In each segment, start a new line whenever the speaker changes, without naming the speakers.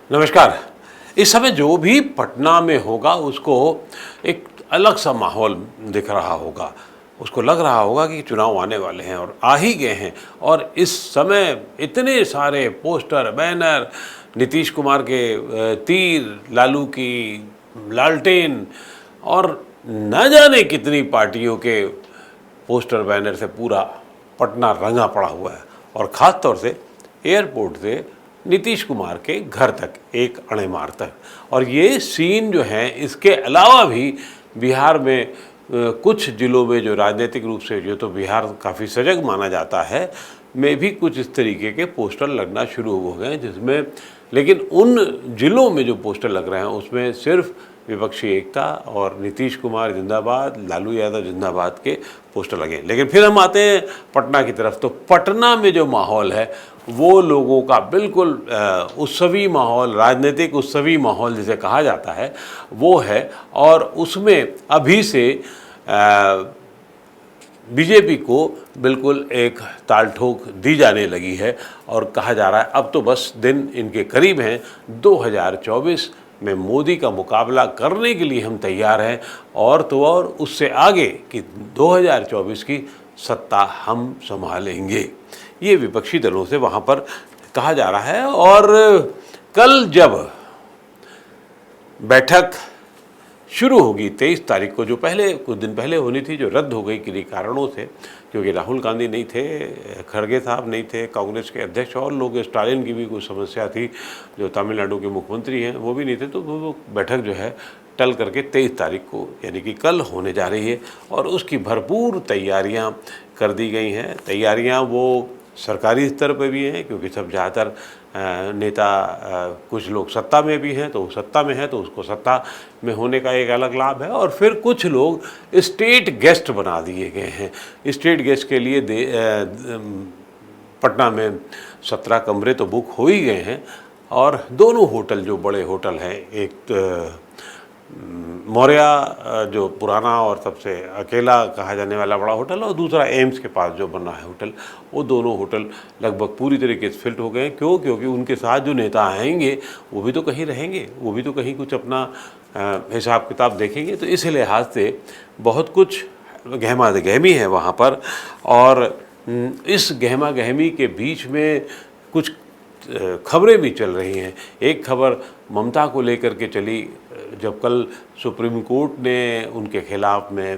नमस्कार। इस समय जो भी पटना में होगा उसको एक अलग सा माहौल दिख रहा होगा। उसको लग रहा होगा कि चुनाव आने वाले हैं और आ ही गए हैं। और इस समय इतने सारे पोस्टर, बैनर, नीतीश कुमार के तीर, लालू की लालटेन और न जाने कितनी पार्टियों के पोस्टर बैनर से पूरा पटना रंगा पड़ा हुआ है। और ख़ास तौर से एयरपोर्ट से नीतीश कुमार के घर तक, एक अणेमार तक। और ये सीन जो है, इसके अलावा भी बिहार में कुछ जिलों में जो राजनीतिक रूप से जो तो बिहार काफ़ी सजग माना जाता है, में भी कुछ इस तरीके के पोस्टर लगना शुरू हो गए हैं, जिसमें लेकिन उन जिलों में जो पोस्टर लग रहे हैं उसमें सिर्फ विपक्षी एकता और नीतीश कुमार जिंदाबाद, लालू यादव जिंदाबाद के पोस्टर लगे। लेकिन फिर हम आते हैं पटना की तरफ, तो पटना में जो माहौल है वो लोगों का बिल्कुल उत्सवी माहौल, राजनीतिक उत्सवी माहौल जिसे कहा जाता है वो है। और उसमें अभी से बीजेपी को बिल्कुल एक ताल ठोक दी जाने लगी है और कहा जा रहा है अब तो बस दिन इनके करीब हैं, 2024 में मोदी का मुकाबला करने के लिए हम तैयार हैं। और तो और उससे आगे कि 2024 की सत्ता हम संभालेंगे, ये विपक्षी दलों से वहाँ पर कहा जा रहा है। और कल जब बैठक शुरू होगी 23 तारीख को, जो पहले कुछ दिन पहले होनी थी, जो रद्द हो गई किन्हीं कारणों से, क्योंकि राहुल गांधी नहीं थे, खड़गे साहब नहीं थे, कांग्रेस के अध्यक्ष और लोग, स्टालिन की भी कुछ समस्या थी, जो तमिलनाडु के मुख्यमंत्री हैं वो भी नहीं थे, तो वो बैठक जो है टल करके 23 तारीख को यानी कि कल होने जा रही है। और उसकी भरपूर तैयारियां कर दी गई हैं। तैयारियां वो सरकारी स्तर पर भी हैं, क्योंकि सब ज़्यादातर नेता, कुछ लोग सत्ता में भी हैं, तो सत्ता में है तो उसको सत्ता में होने का एक अलग लाभ है। और फिर कुछ लोग स्टेट गेस्ट बना दिए गए हैं। स्टेट गेस्ट के लिए पटना में 17 कमरे तो बुक हो ही गए हैं। और दोनों होटल जो बड़े होटल हैं, एक मौर्या जो पुराना और सबसे अकेला कहा जाने वाला बड़ा होटल, और दूसरा एम्स के पास जो बना है होटल, वो दोनों होटल लगभग पूरी तरीके से फिल्ट हो गए हैं। क्यों? क्योंकि उनके साथ जो नेता आएंगे वो भी तो कहीं रहेंगे, वो भी तो कहीं कुछ अपना हिसाब किताब देखेंगे। तो इस लिहाज से बहुत कुछ गहमा गहमी है वहाँ पर। और इस गहमा गहमी के बीच में कुछ खबरें भी चल रही हैं। एक खबर ममता को लेकर के चली, जब कल सुप्रीम कोर्ट ने उनके खिलाफ में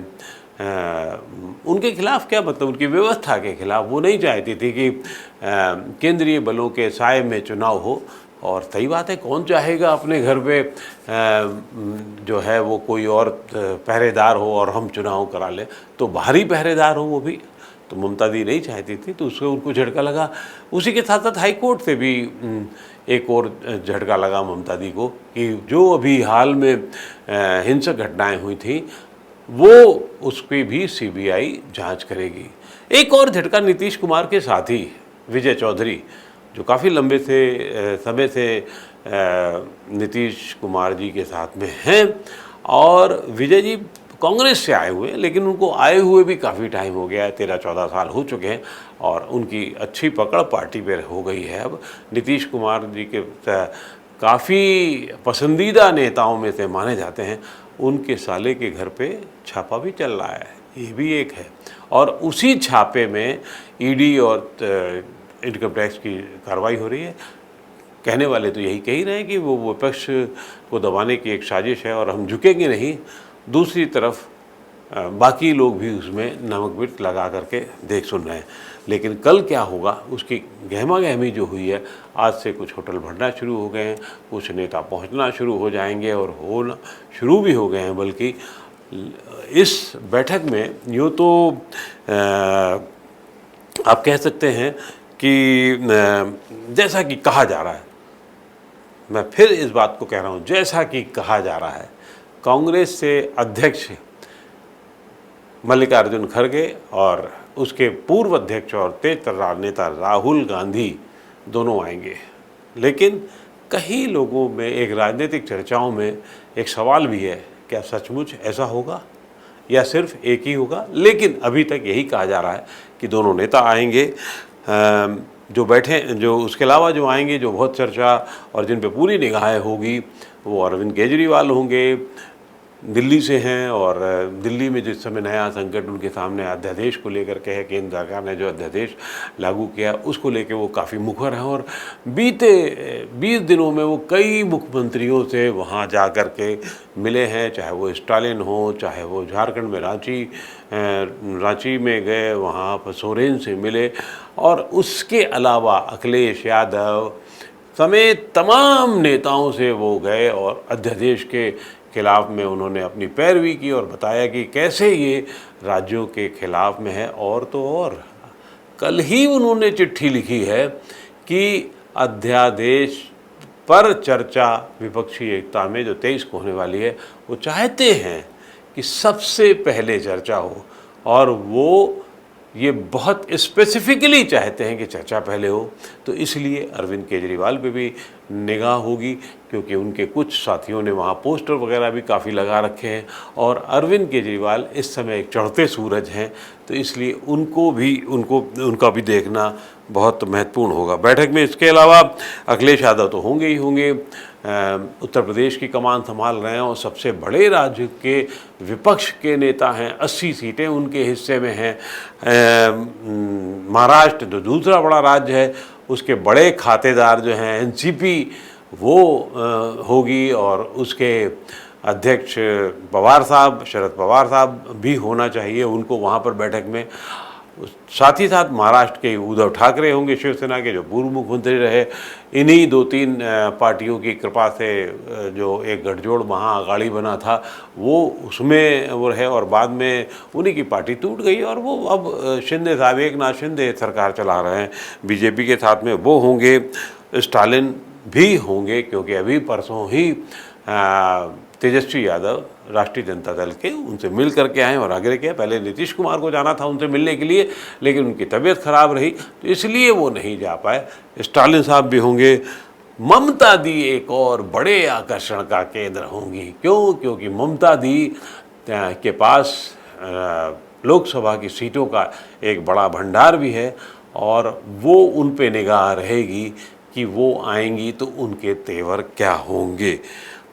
उनके खिलाफ क्या मतलब, उनकी व्यवस्था के खिलाफ, वो नहीं चाहती थी कि केंद्रीय बलों के साए में चुनाव हो। और सही बात है, कौन चाहेगा अपने घर पे जो है वो कोई और पहरेदार हो और हम चुनाव करा लें, तो बाहरी पहरेदार हो वो भी, तो ममता दी नहीं चाहती थी, तो उसको उनको झटका लगा। उसी के साथ साथ हाई कोर्ट से भी एक और झटका लगा ममता दी को, कि जो अभी हाल में हिंसक घटनाएं हुई थी वो उसकी भी सीबीआई जांच करेगी। एक और झटका नीतीश कुमार के साथी विजय चौधरी, जो काफ़ी लंबे से समय से नीतीश कुमार जी के साथ में हैं। और विजय जी कांग्रेस से आए हुए हैं, लेकिन उनको आए हुए भी काफ़ी टाइम हो गया है, 13-14 साल हो चुके हैं। और उनकी अच्छी पकड़ पार्टी पे हो गई है। अब नीतीश कुमार जी के काफ़ी पसंदीदा नेताओं में से माने जाते हैं। उनके साले के घर पे छापा भी चल रहा है, ये भी एक है। और उसी छापे में ईडी और इनकम टैक्स की कार्रवाई हो रही है। कहने वाले तो यही कह ही रहे हैं कि वो विपक्ष को दबाने की एक साजिश है और हम झुकेंगे नहीं। दूसरी तरफ बाकी लोग भी उसमें नमक मिर्च लगा करके देख सुन रहे हैं। लेकिन कल क्या होगा उसकी गहमा गहमी जो हुई है, आज से कुछ होटल भरना शुरू हो गए हैं, कुछ नेता पहुंचना शुरू हो जाएंगे और होना शुरू भी हो गए हैं। बल्कि इस बैठक में यूँ तो आप कह सकते हैं कि जैसा कि कहा जा रहा है, मैं फिर इस बात को कह रहा हूँ, जैसा कि कहा जा रहा है, कांग्रेस से अध्यक्ष मल्लिकार्जुन खड़गे और उसके पूर्व अध्यक्ष और तेज तर्रार नेता राहुल गांधी दोनों आएंगे। लेकिन कई लोगों में, एक राजनीतिक चर्चाओं में एक सवाल भी है, क्या सचमुच ऐसा होगा या सिर्फ एक ही होगा? लेकिन अभी तक यही कहा जा रहा है कि दोनों नेता आएंगे। जो बैठे, जो उसके अलावा जो आएंगे, जो बहुत चर्चा और जिन पे पूरी निगाहें होगी, वो अरविंद केजरीवाल होंगे, दिल्ली से हैं। और दिल्ली में जिस समय नया संकट उनके सामने अध्यादेश को लेकर के है, केंद्र सरकार ने जो अध्यादेश लागू किया उसको लेकर वो काफ़ी मुखर हैं। और बीते 20 दिनों में वो कई मुख्यमंत्रियों से वहाँ जा कर के मिले हैं, चाहे वो स्टालिन हो, चाहे वो झारखंड में रांची में गए, वहाँ पर सोरेन से मिले, और उसके अलावा अखिलेश यादव समेत तमाम नेताओं से वो गए और अध्यादेश के खिलाफ में उन्होंने अपनी पैरवी की और बताया कि कैसे ये राज्यों के खिलाफ में है। और तो और कल ही उन्होंने चिट्ठी लिखी है कि अध्यादेश पर चर्चा विपक्षी एकता में जो 23 को होने वाली है, वो चाहते हैं कि सबसे पहले चर्चा हो, और वो ये बहुत स्पेसिफिकली चाहते हैं कि चर्चा पहले हो। तो इसलिए अरविंद केजरीवाल पे भी निगाह होगी, क्योंकि उनके कुछ साथियों ने वहाँ पोस्टर वगैरह भी काफ़ी लगा रखे हैं, और अरविंद केजरीवाल इस समय एक चढ़ते सूरज हैं, तो इसलिए उनका भी देखना बहुत महत्वपूर्ण होगा बैठक में। इसके अलावा अखिलेश यादव तो होंगे ही होंगे, उत्तर प्रदेश की कमान संभाल रहे हैं और सबसे बड़े राज्य के विपक्ष के नेता हैं, 80 सीटें उनके हिस्से में हैं। महाराष्ट्र जो दूसरा बड़ा राज्य है, उसके बड़े खातेदार जो हैं एनसीपी, वो होगी, और उसके अध्यक्ष शरद पवार साहब भी होना चाहिए उनको वहाँ पर बैठक में। साथ ही साथ महाराष्ट्र के उद्धव ठाकरे होंगे, शिवसेना के जो पूर्व मुख्यमंत्री रहे। इन्हीं 2-3 पार्टियों की कृपा से जो एक गठजोड़ महाअघाड़ी बना था, वो उसमें वो रहे, और बाद में उन्हीं की पार्टी टूट गई, और वो अब शिंदे साहब, एकनाथ शिंदे सरकार चला रहे हैं बीजेपी के साथ में, वो होंगे। स्टालिन भी होंगे, क्योंकि अभी परसों ही तेजस्वी यादव राष्ट्रीय जनता दल के उनसे मिल करके आए और आग्रह किया। पहले नीतीश कुमार को जाना था उनसे मिलने के लिए, लेकिन उनकी तबीयत खराब रही, तो इसलिए वो नहीं जा पाए। स्टालिन साहब भी होंगे। ममता दी एक और बड़े आकर्षण का केंद्र होंगी। क्यों? क्योंकि ममता दी के पास लोकसभा की सीटों का एक बड़ा भंडार भी है, और वो उन पे निगाह रहेगी कि वो आएंगी तो उनके तेवर क्या होंगे।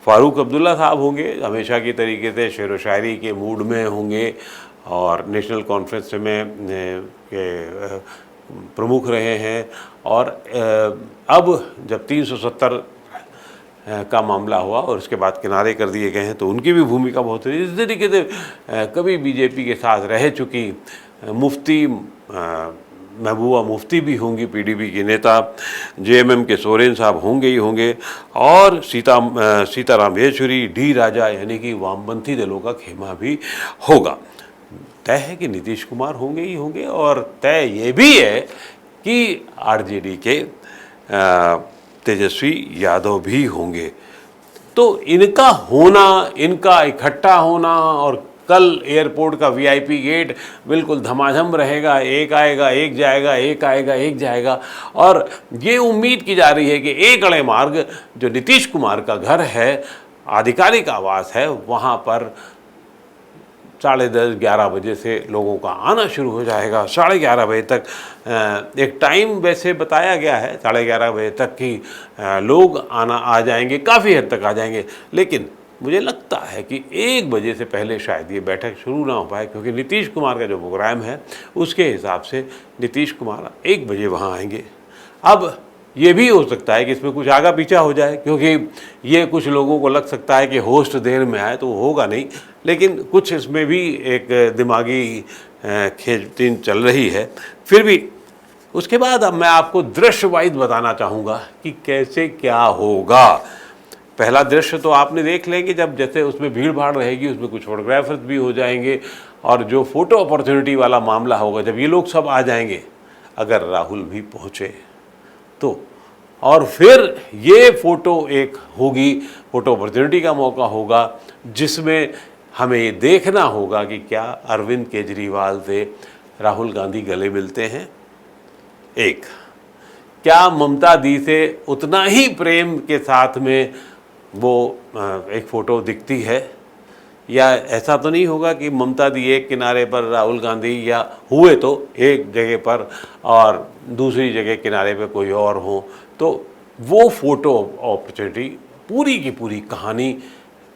फारूक अब्दुल्ला साहब होंगे, हमेशा की तरीके से शेर व शायरी के मूड में होंगे, और नेशनल कॉन्फ्रेंस में के प्रमुख रहे हैं। और अब जब 370 का मामला हुआ और उसके बाद किनारे कर दिए गए हैं, तो उनकी भी भूमिका बहुत है। इस तरीके से कभी बीजेपी के साथ रह चुकी मुफ्ती महबूबा मुफ्ती भी होंगी, पीडीपी की नेता। जेएमएम के सोरेन साहब होंगे ही होंगे, और सीताराम येचुरी, डी राजा, यानी कि वामपंथी दलों का खेमा भी होगा। तय है कि नीतीश कुमार होंगे ही होंगे, और तय ये भी है कि आरजेडी के तेजस्वी यादव भी होंगे। तो इनका होना, इनका इकट्ठा होना, और कल एयरपोर्ट का वीआईपी गेट बिल्कुल धमाधम रहेगा, एक आएगा एक जाएगा, एक आएगा एक जाएगा। और ये उम्मीद की जा रही है कि एक अड़े मार्ग जो नीतीश कुमार का घर है, आधिकारिक आवास है, वहाँ पर 10:30-11 बजे से लोगों का आना शुरू हो जाएगा। 11:30 बजे तक एक टाइम वैसे बताया गया है, 11:30 बजे तक कि लोग आ जाएंगे, काफ़ी हद तक आ जाएंगे। लेकिन मुझे लगता है कि 1 बजे से पहले शायद ये बैठक शुरू ना हो पाए, क्योंकि नीतीश कुमार का जो प्रोग्राम है उसके हिसाब से नीतीश कुमार 1 बजे वहाँ आएंगे। अब ये भी हो सकता है कि इसमें कुछ आगा पीछा हो जाए, क्योंकि ये कुछ लोगों को लग सकता है कि होस्ट देर में आए, तो होगा नहीं। लेकिन कुछ इसमें भी एक दिमागी खींचतान चल रही है। फिर भी उसके बाद अब मैं आपको दृश्य वाइज बताना चाहूँगा कि कैसे क्या होगा। पहला दृश्य तो आपने देख लेंगे, जब जैसे उसमें भीड़ भाड़ रहेगी, उसमें कुछ फोटोग्राफर्स भी हो जाएंगे, और जो फ़ोटो अपॉर्चुनिटी वाला मामला होगा, जब ये लोग सब आ जाएंगे, अगर राहुल भी पहुँचे तो, और फिर ये फ़ोटो एक होगी, फ़ोटो अपॉर्चुनिटी का मौका होगा, जिसमें हमें ये देखना होगा कि क्या अरविंद केजरीवाल से राहुल गांधी गले मिलते हैं। एक, क्या ममता दी से उतना ही प्रेम के साथ में वो एक फ़ोटो दिखती है, या ऐसा तो नहीं होगा कि ममता दी एक किनारे पर, राहुल गांधी या हुए तो एक जगह पर और दूसरी जगह किनारे पे कोई और हो, तो वो फ़ोटो अपॉर्चुनिटी पूरी की पूरी कहानी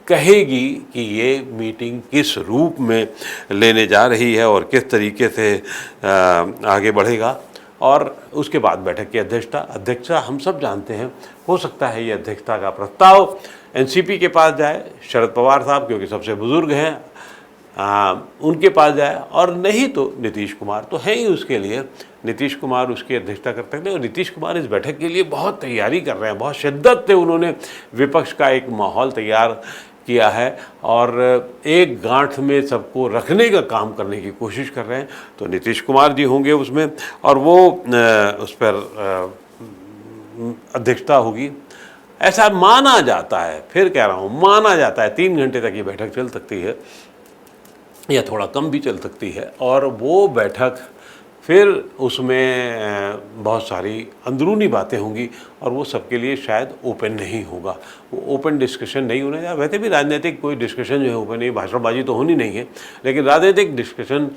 कहेगी कि ये मीटिंग किस रूप में लेने जा रही है और किस तरीके से आगे बढ़ेगा। और उसके बाद बैठक की अध्यक्षता हम सब जानते हैं, हो सकता है ये अध्यक्षता का प्रस्ताव एनसीपी के पास जाए, शरद पवार साहब क्योंकि सबसे बुजुर्ग हैं उनके पास जाए, और नहीं तो नीतीश कुमार तो है ही उसके लिए, नीतीश कुमार उसकी अध्यक्षता कर सकते हैं। और नीतीश कुमार इस बैठक के लिए बहुत तैयारी कर रहे हैं, बहुत शिद्दत से उन्होंने विपक्ष का एक माहौल तैयार किया है और एक गांठ में सबको रखने का काम करने की कोशिश कर रहे हैं। तो नीतीश कुमार जी होंगे उसमें और वो उस पर अध्यक्षता होगी, ऐसा माना जाता है। फिर कह रहा हूँ माना जाता है 3 घंटे तक ये बैठक चल सकती है या थोड़ा कम भी चल सकती है। और वो बैठक फिर उसमें बहुत सारी अंदरूनी बातें होंगी और वो सबके लिए शायद ओपन नहीं होगा, वो ओपन डिस्कशन नहीं होने जा। वैसे भी राजनीतिक कोई डिस्कशन जो है ओपन नहीं, भाषणबाजी तो होनी नहीं है, लेकिन राजनीतिक डिस्कशन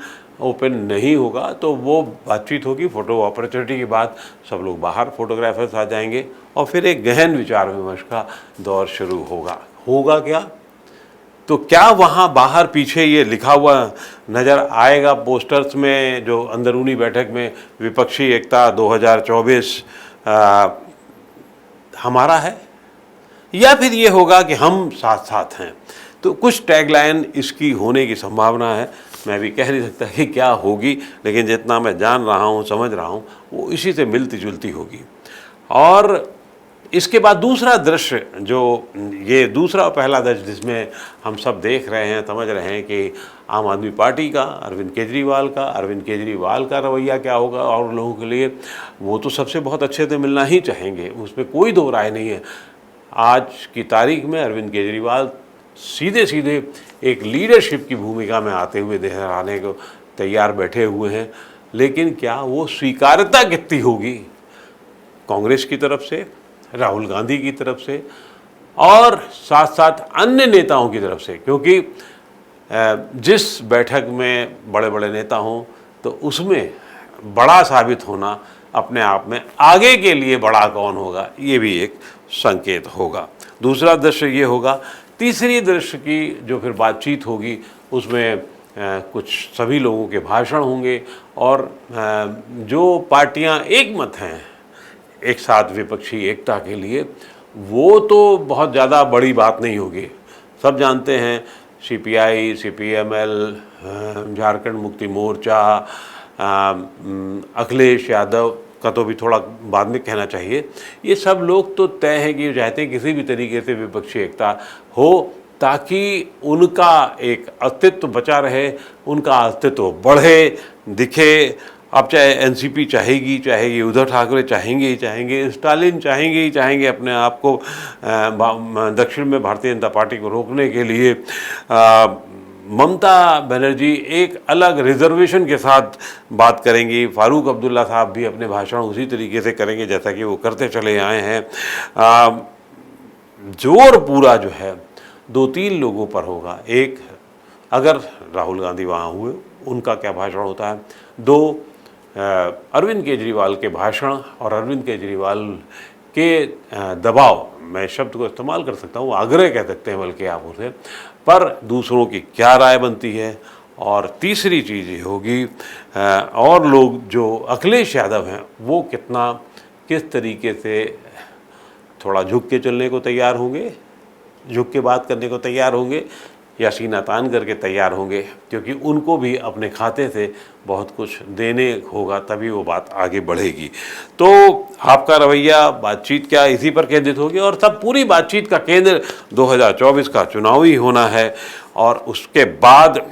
ओपन नहीं होगा तो वो बातचीत होगी। फ़ोटो अपॉर्चुनिटी के बाद सब लोग बाहर, फोटोग्राफर्स आ जाएंगे और फिर एक गहन विचार विमर्श का दौर शुरू होगा क्या? तो क्या वहाँ बाहर पीछे ये लिखा हुआ नज़र आएगा पोस्टर्स में जो अंदरूनी बैठक में विपक्षी एकता 2024 हमारा है, या फिर ये होगा कि हम साथ साथ हैं? तो कुछ टैगलाइन इसकी होने की संभावना है। मैं भी कह नहीं सकता कि क्या होगी, लेकिन जितना मैं जान रहा हूँ, समझ रहा हूँ, वो इसी से मिलती जुलती होगी। और इसके बाद दूसरा दृश्य, जो ये दूसरा और पहला दृश्य जिसमें हम सब देख रहे हैं, समझ रहे हैं कि आम आदमी पार्टी का, अरविंद केजरीवाल का रवैया क्या होगा और लोगों के लिए, वो तो सबसे बहुत अच्छे से मिलना ही चाहेंगे, उसमें कोई दो राय नहीं है। आज की तारीख में अरविंद केजरीवाल सीधे सीधे एक लीडरशिप की भूमिका में आते हुए आने को तैयार बैठे हुए हैं, लेकिन क्या वो स्वीकार्यता कितनी होगी कांग्रेस की तरफ से, राहुल गांधी की तरफ से और साथ साथ अन्य नेताओं की तरफ से? क्योंकि जिस बैठक में बड़े बड़े नेता हों तो उसमें बड़ा साबित होना अपने आप में आगे के लिए बड़ा कौन होगा, ये भी एक संकेत होगा। दूसरा दृश्य ये होगा। तीसरी दृश्य की जो फिर बातचीत होगी उसमें कुछ सभी लोगों के भाषण होंगे और जो पार्टियां एक मत हैं एक साथ विपक्षी एकता के लिए, वो तो बहुत ज़्यादा बड़ी बात नहीं होगी। सब जानते हैं सीपीआई, सीपीएमएल, झारखंड मुक्ति मोर्चा, अखिलेश यादव का तो भी थोड़ा बाद में कहना चाहिए, ये सब लोग तो तय है कि चाहते हैं किसी भी तरीके से विपक्षी एकता हो ताकि उनका एक अस्तित्व बचा रहे, उनका अस्तित्व बढ़े, दिखे। अब चाहे एनसीपी चाहेगी, उद्धव ठाकरे चाहेंगे, स्टालिन चाहेंगे अपने आप को दक्षिण में भारतीय जनता पार्टी को रोकने के लिए। ममता बनर्जी एक अलग रिजर्वेशन के साथ बात करेंगी, फारूक अब्दुल्ला साहब भी अपने भाषण उसी तरीके से करेंगे जैसा कि वो करते चले आए हैं। जोर पूरा जो है 2-3 लोगों पर होगा। एक, अगर राहुल गांधी वहाँ हुए, उनका क्या भाषण होता है। 2, अरविंद केजरीवाल के भाषण और अरविंद केजरीवाल के दबाव, मैं शब्द को इस्तेमाल कर सकता हूँ, आग्रह कह सकते हैं बल्कि आप उसे, पर दूसरों की क्या राय बनती है। और तीसरी चीज़ ये होगी और लोग जो अखिलेश यादव हैं वो किस तरीके से थोड़ा झुक के चलने को तैयार होंगे, झुक के बात करने को तैयार होंगे या सीना तान करके तैयार होंगे, क्योंकि उनको भी अपने खाते से बहुत कुछ देने होगा, तभी वो बात आगे बढ़ेगी। तो आपका रवैया, बातचीत क्या इसी पर केंद्रित होगी और तब पूरी बातचीत का केंद्र 2024 का चुनाव ही होना है। और उसके बाद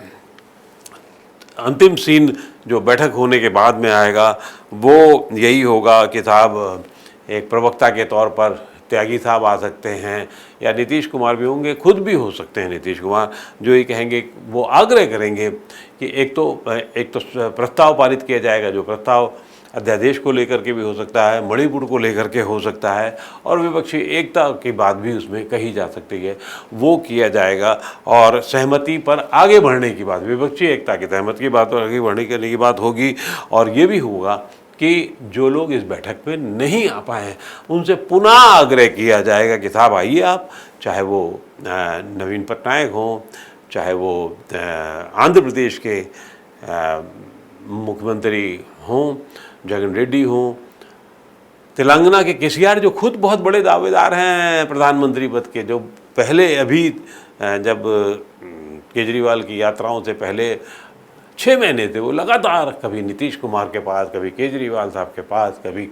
अंतिम सीन जो बैठक होने के बाद में आएगा वो यही होगा कि साहब एक प्रवक्ता के तौर पर त्यागी साहब आ सकते हैं या नीतीश कुमार भी होंगे, खुद भी हो सकते हैं नीतीश कुमार, जो ये कहेंगे, वो आग्रह करेंगे कि एक तो प्रस्ताव पारित किया जाएगा, जो प्रस्ताव अध्यादेश को लेकर के भी हो सकता है, मणिपुर को लेकर के हो सकता है, और विपक्षी एकता की बात भी उसमें कही जा सकती है, वो किया जाएगा। और सहमति पर आगे बढ़ने की बात, विपक्षी एकता की सहमति की बात और आगे बढ़ने करने की बात होगी। और ये भी होगा कि जो लोग इस बैठक में नहीं आ पाए हैं उनसे पुनः आग्रह किया जाएगा कि साहब आइए आप, चाहे वो नवीन पटनायक हों, चाहे वो आंध्र प्रदेश के मुख्यमंत्री हों, जगन रेड्डी हों, तेलंगाना के केसीआर जो खुद बहुत बड़े दावेदार हैं प्रधानमंत्री पद के, जो पहले अभी जब केजरीवाल की यात्राओं से पहले 6 महीने थे वो लगातार कभी नीतीश कुमार के पास, कभी केजरीवाल साहब के पास, कभी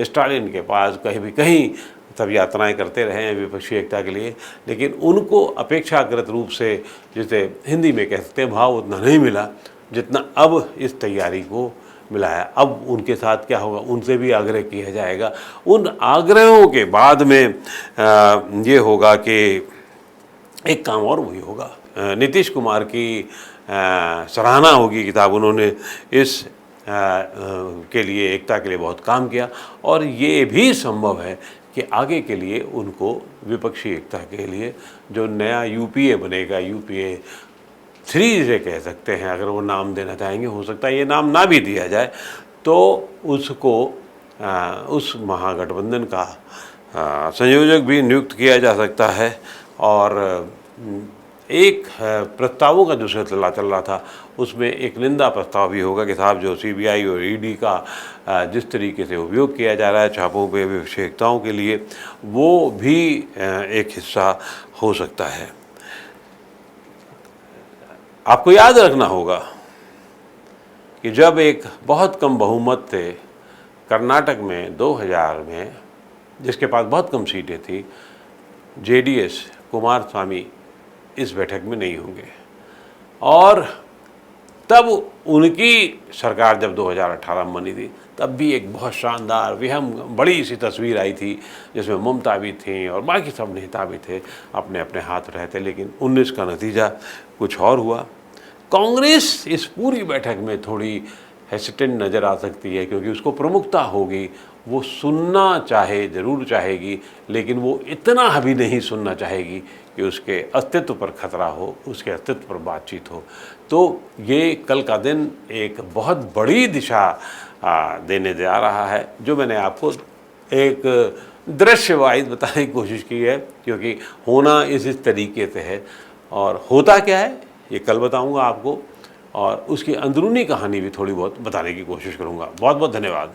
स्टालिन के पास, कहीं कहीं सब यात्राएं करते रहे हैं विपक्षी एकता के लिए, लेकिन उनको अपेक्षाकृत रूप से, जिसे हिंदी में कह सकते हैं, भाव उतना नहीं मिला जितना अब इस तैयारी को मिला है। अब उनके साथ क्या होगा, उनसे भी आग्रह किया जाएगा। उन आग्रहों के बाद में ये होगा कि एक काम और वही होगा, नीतीश कुमार की सराहना होगी कि साहब उन्होंने इस के लिए, एकता के लिए बहुत काम किया, और ये भी संभव है कि आगे के लिए उनको विपक्षी एकता के लिए जो नया यूपीए बनेगा, यूपीए 3 से कह सकते हैं, अगर वो नाम देना चाहेंगे, हो सकता है ये नाम ना भी दिया जाए, तो उसको उस महागठबंधन का संयोजक भी नियुक्त किया जा सकता है। और एक प्रस्तावों का जो सिलसिला चल रहा था उसमें एक निंदा प्रस्ताव भी होगा कि साहब जो सीबीआई और ईडी का जिस तरीके से उपयोग किया जा रहा है छापों पे विशेषताओं के लिए, वो भी एक हिस्सा हो सकता है। आपको याद रखना होगा कि जब एक बहुत कम बहुमत थे कर्नाटक में 2000 में, जिसके पास बहुत कम सीटें थी, जेडीएस कुमारस्वामी इस बैठक में नहीं होंगे, और तब उनकी सरकार जब 2018 में बनी थी तब भी एक बहुत शानदार विहंग बड़ी सी तस्वीर आई थी, जिसमें ममता भी थी और बाकी सब नेता भी थे, अपने अपने हाथ रहते, लेकिन 19 का नतीजा कुछ और हुआ। कांग्रेस इस पूरी बैठक में थोड़ी हेसिटेंट नज़र आ सकती है, क्योंकि उसको प्रमुखता होगी, वो सुनना चाहे ज़रूर चाहेगी, लेकिन वो इतना भी नहीं सुनना चाहेगी कि उसके अस्तित्व पर खतरा हो, उसके अस्तित्व पर बातचीत हो। तो ये कल का दिन एक बहुत बड़ी दिशा देने जा रहा है, जो मैंने आपको एक दृश्य वाइज बताने की कोशिश की है, क्योंकि होना इस तरीके से है, और होता क्या है ये कल बताऊंगा आपको, और उसकी अंदरूनी कहानी भी थोड़ी बहुत बताने की कोशिश करूंगा। बहुत बहुत धन्यवाद।